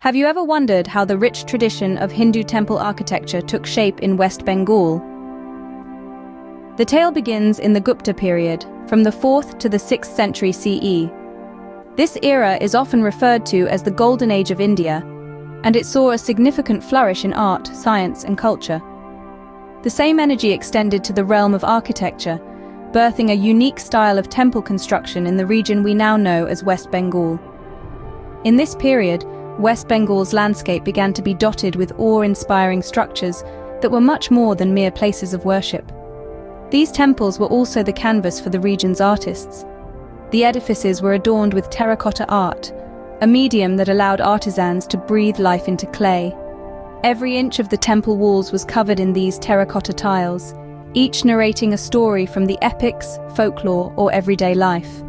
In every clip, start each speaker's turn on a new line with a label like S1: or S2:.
S1: Have you ever wondered how the rich tradition of Hindu temple architecture took shape in West Bengal? The tale begins in the Gupta period, from the 4th to the 6th century CE. This era is often referred to as the Golden Age of India, and it saw a significant flourish in art, science, and culture. The same energy extended to the realm of architecture, birthing a unique style of temple construction in the region we now know as West Bengal. In this period, West Bengal's landscape began to be dotted with awe-inspiring structures that were much more than mere places of worship. These temples were also the canvas for the region's artists. The edifices were adorned with terracotta art, a medium that allowed artisans to breathe life into clay. Every inch of the temple walls was covered in these terracotta tiles, each narrating a story from the epics, folklore, or everyday life.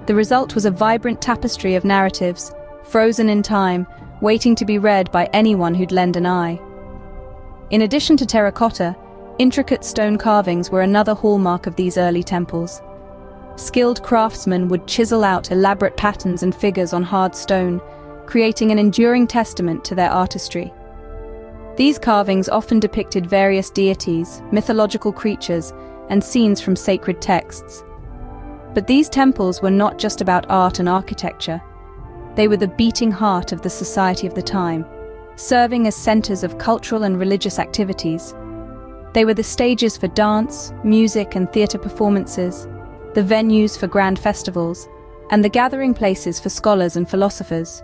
S1: The result was a vibrant tapestry of narratives, frozen in time, waiting to be read by anyone who'd lend an eye. In addition to terracotta, intricate stone carvings were another hallmark of these early temples. Skilled craftsmen would chisel out elaborate patterns and figures on hard stone, creating an enduring testament to their artistry. These carvings often depicted various deities, mythological creatures, and scenes from sacred texts. But these temples were not just about art and architecture. They were the beating heart of the society of the time, serving as centers of cultural and religious activities. They were the stages for dance, music, and theater performances, the venues for grand festivals, and the gathering places for scholars and philosophers.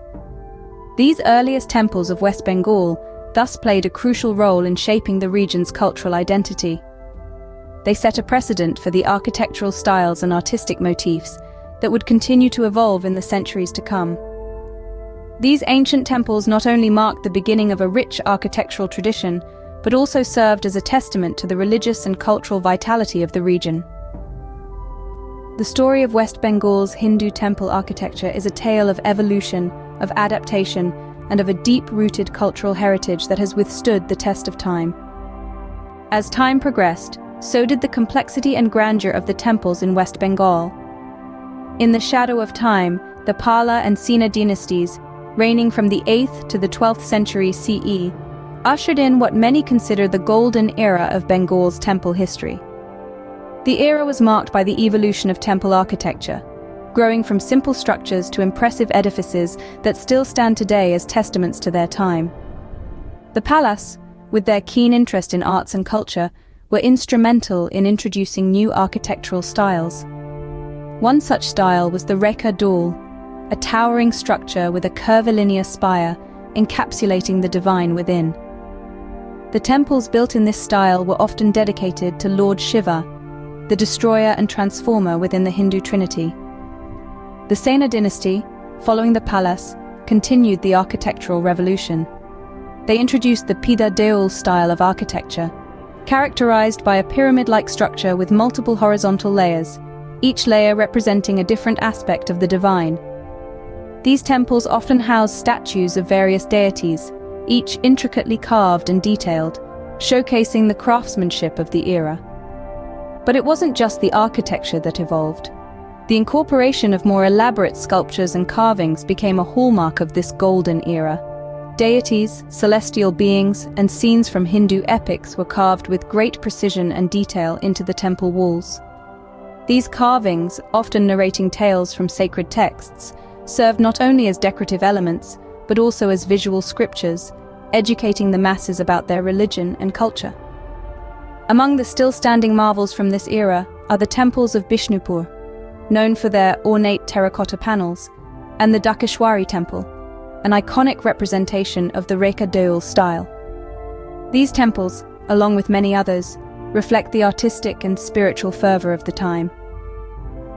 S1: These earliest temples of West Bengal thus played a crucial role in shaping the region's cultural identity. They set a precedent for the architectural styles and artistic motifs that would continue to evolve in the centuries to come. These ancient temples not only marked the beginning of a rich architectural tradition, but also served as a testament to the religious and cultural vitality of the region. The story of West Bengal's Hindu temple architecture is a tale of evolution, of adaptation, and of a deep-rooted cultural heritage that has withstood the test of time. As time progressed, so did the complexity and grandeur of the temples in West Bengal. In the shadow of time, the Pala and Sena dynasties, reigning from the 8th to the 12th century CE, ushered in what many consider the golden era of Bengal's temple history. The era was marked by the evolution of temple architecture, growing from simple structures to impressive edifices that still stand today as testaments to their time. The Palas, with their keen interest in arts and culture, were instrumental in introducing new architectural styles. One such style was the Rekha Dul, a towering structure with a curvilinear spire encapsulating the divine within. The temples built in this style were often dedicated to Lord Shiva, the destroyer and transformer within the Hindu trinity. The Sena dynasty, following the Palas, continued the architectural revolution. They introduced the Pida Deul style of architecture, characterized by a pyramid-like structure with multiple horizontal layers, each layer representing a different aspect of the divine. These temples often housed statues of various deities, each intricately carved and detailed, showcasing the craftsmanship of the era. But it wasn't just the architecture that evolved. The incorporation of more elaborate sculptures and carvings became a hallmark of this golden era. Deities, celestial beings, and scenes from Hindu epics were carved with great precision and detail into the temple walls. These carvings, often narrating tales from sacred texts, served not only as decorative elements, but also as visual scriptures, educating the masses about their religion and culture. Among the still-standing marvels from this era are the temples of Bishnupur, known for their ornate terracotta panels, and the Dakeshwari temple, an iconic representation of the Rekha Deul style. These temples, along with many others, reflect the artistic and spiritual fervor of the time.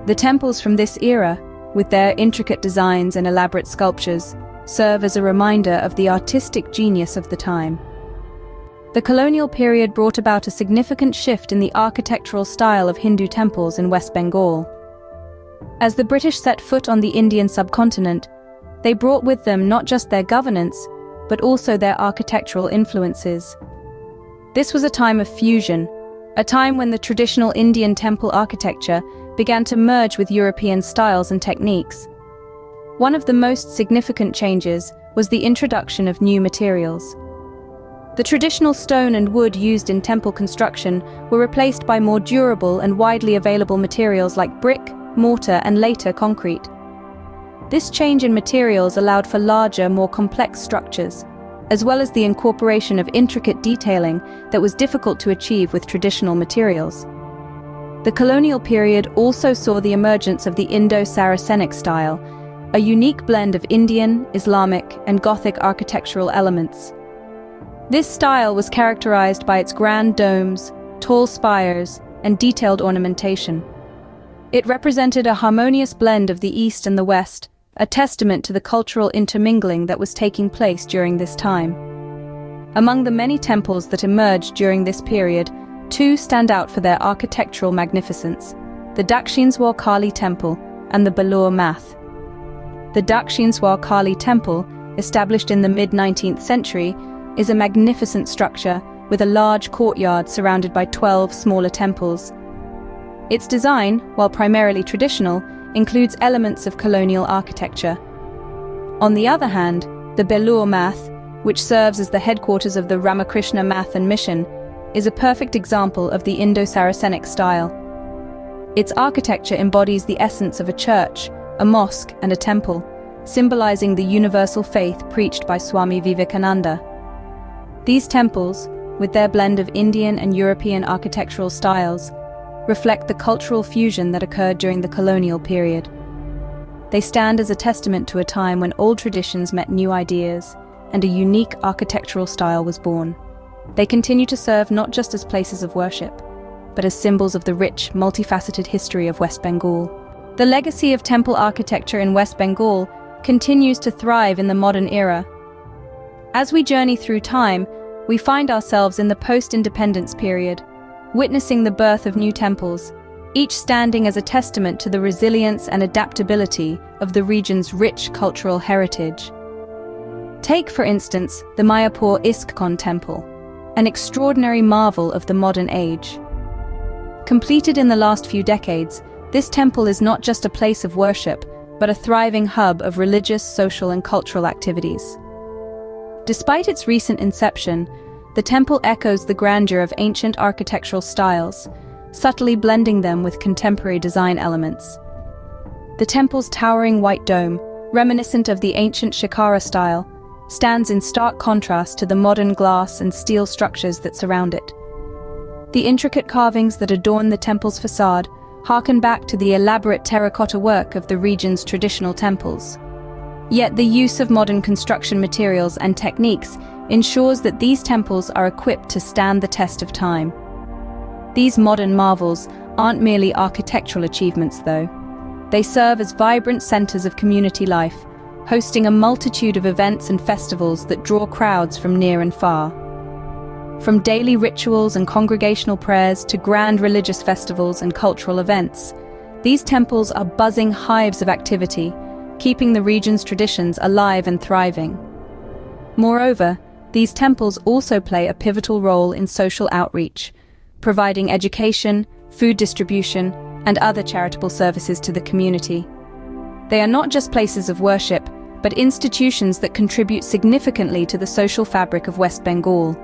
S1: The temples from this era, with their intricate designs and elaborate sculptures, serve as a reminder of the artistic genius of the time. The colonial period brought about a significant shift in the architectural style of Hindu temples in West Bengal. As the British set foot on the Indian subcontinent, they brought with them not just their governance, but also their architectural influences. This was a time of fusion, a time when the traditional Indian temple architecture began to merge with European styles and techniques. One of the most significant changes was the introduction of new materials. The traditional stone and wood used in temple construction were replaced by more durable and widely available materials like brick, mortar, and later concrete. This change in materials allowed for larger, more complex structures, as well as the incorporation of intricate detailing that was difficult to achieve with traditional materials. The colonial period also saw the emergence of the Indo-Saracenic style, a unique blend of Indian, Islamic, and Gothic architectural elements. This style was characterized by its grand domes, tall spires, and detailed ornamentation. It represented a harmonious blend of the East and the West, a testament to the cultural intermingling that was taking place during this time. Among the many temples that emerged during this period, two stand out for their architectural magnificence: the Dakshineswar Kali Temple and the Belur Math. The Dakshineswar Kali Temple, established in the mid-19th century, is a magnificent structure with a large courtyard surrounded by 12 smaller temples. Its design, while primarily traditional, includes elements of colonial architecture. On the other hand, the Belur Math, which serves as the headquarters of the Ramakrishna Math and Mission, is a perfect example of the Indo-Saracenic style. Its architecture embodies the essence of a church, a mosque, and a temple, symbolizing the universal faith preached by Swami Vivekananda. These temples, with their blend of Indian and European architectural styles, reflect the cultural fusion that occurred during the colonial period. They stand as a testament to a time when old traditions met new ideas, and a unique architectural style was born. They continue to serve not just as places of worship, but as symbols of the rich, multifaceted history of West Bengal. The legacy of temple architecture in West Bengal continues to thrive in the modern era. As we journey through time, we find ourselves in the post-independence period, witnessing the birth of new temples, each standing as a testament to the resilience and adaptability of the region's rich cultural heritage. Take, for instance, the Mayapur Iskcon Temple, an extraordinary marvel of the modern age. Completed in the last few decades, this temple is not just a place of worship, but a thriving hub of religious, social, and cultural activities. Despite its recent inception, the temple echoes the grandeur of ancient architectural styles, subtly blending them with contemporary design elements. The temple's towering white dome, reminiscent of the ancient Shikara style, stands in stark contrast to the modern glass and steel structures that surround it. The intricate carvings that adorn the temple's facade harken back to the elaborate terracotta work of the region's traditional temples. Yet the use of modern construction materials and techniques ensures that these temples are equipped to stand the test of time. These modern marvels aren't merely architectural achievements, though. They serve as vibrant centers of community life, hosting a multitude of events and festivals that draw crowds from near and far. From daily rituals and congregational prayers to grand religious festivals and cultural events, these temples are buzzing hives of activity, keeping the region's traditions alive and thriving. Moreover, these temples also play a pivotal role in social outreach, providing education, food distribution, and other charitable services to the community. They are not just places of worship, but institutions that contribute significantly to the social fabric of West Bengal.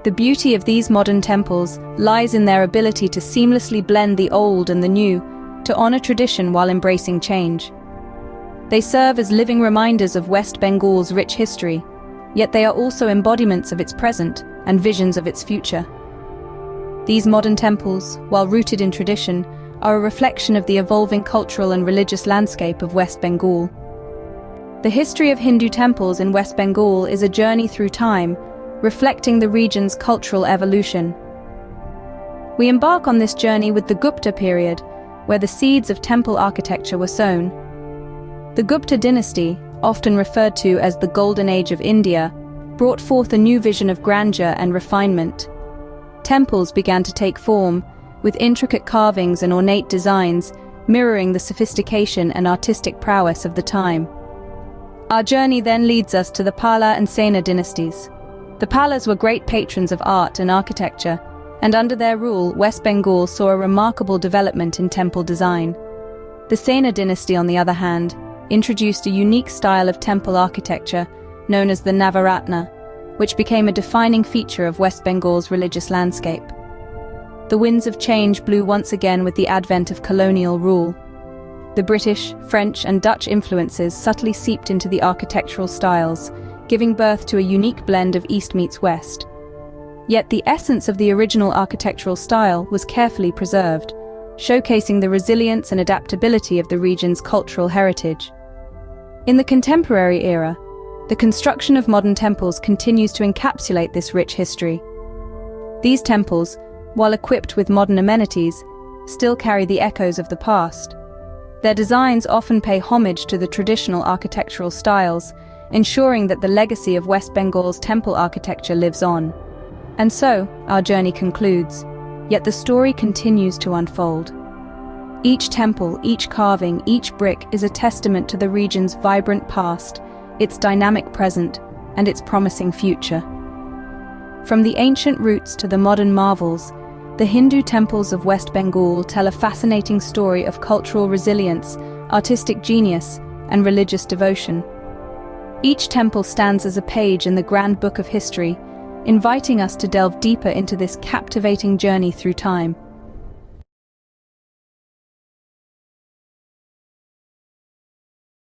S1: The beauty of these modern temples lies in their ability to seamlessly blend the old and the new, to honor tradition while embracing change. They serve as living reminders of West Bengal's rich history, yet they are also embodiments of its present and visions of its future. These modern temples, while rooted in tradition, are a reflection of the evolving cultural and religious landscape of West Bengal. The history of Hindu temples in West Bengal is a journey through time, reflecting the region's cultural evolution. We embark on this journey with the Gupta period, where the seeds of temple architecture were sown. The Gupta dynasty, often referred to as the Golden Age of India, brought forth a new vision of grandeur and refinement. Temples began to take form, with intricate carvings and ornate designs mirroring the sophistication and artistic prowess of the time. Our journey then leads us to the Pala and Sena dynasties. The Palas were great patrons of art and architecture, and under their rule, West Bengal saw a remarkable development in temple design. The Sena dynasty, on the other hand, introduced a unique style of temple architecture known as the Navaratna, which became a defining feature of West Bengal's religious landscape. The winds of change blew once again with the advent of colonial rule. The British, French, and Dutch influences subtly seeped into the architectural styles, giving birth to a unique blend of East meets West. Yet the essence of the original architectural style was carefully preserved, showcasing the resilience and adaptability of the region's cultural heritage. In the contemporary era, the construction of modern temples continues to encapsulate this rich history. These temples, while equipped with modern amenities, still carry the echoes of the past. Their designs often pay homage to the traditional architectural styles, ensuring that the legacy of West Bengal's temple architecture lives on. And so, our journey concludes, yet the story continues to unfold. Each temple, each carving, each brick is a testament to the region's vibrant past, its dynamic present, and its promising future. From the ancient roots to the modern marvels, the Hindu temples of West Bengal tell a fascinating story of cultural resilience, artistic genius, and religious devotion. Each temple stands as a page in the grand book of history, inviting us to delve deeper into this captivating journey through time.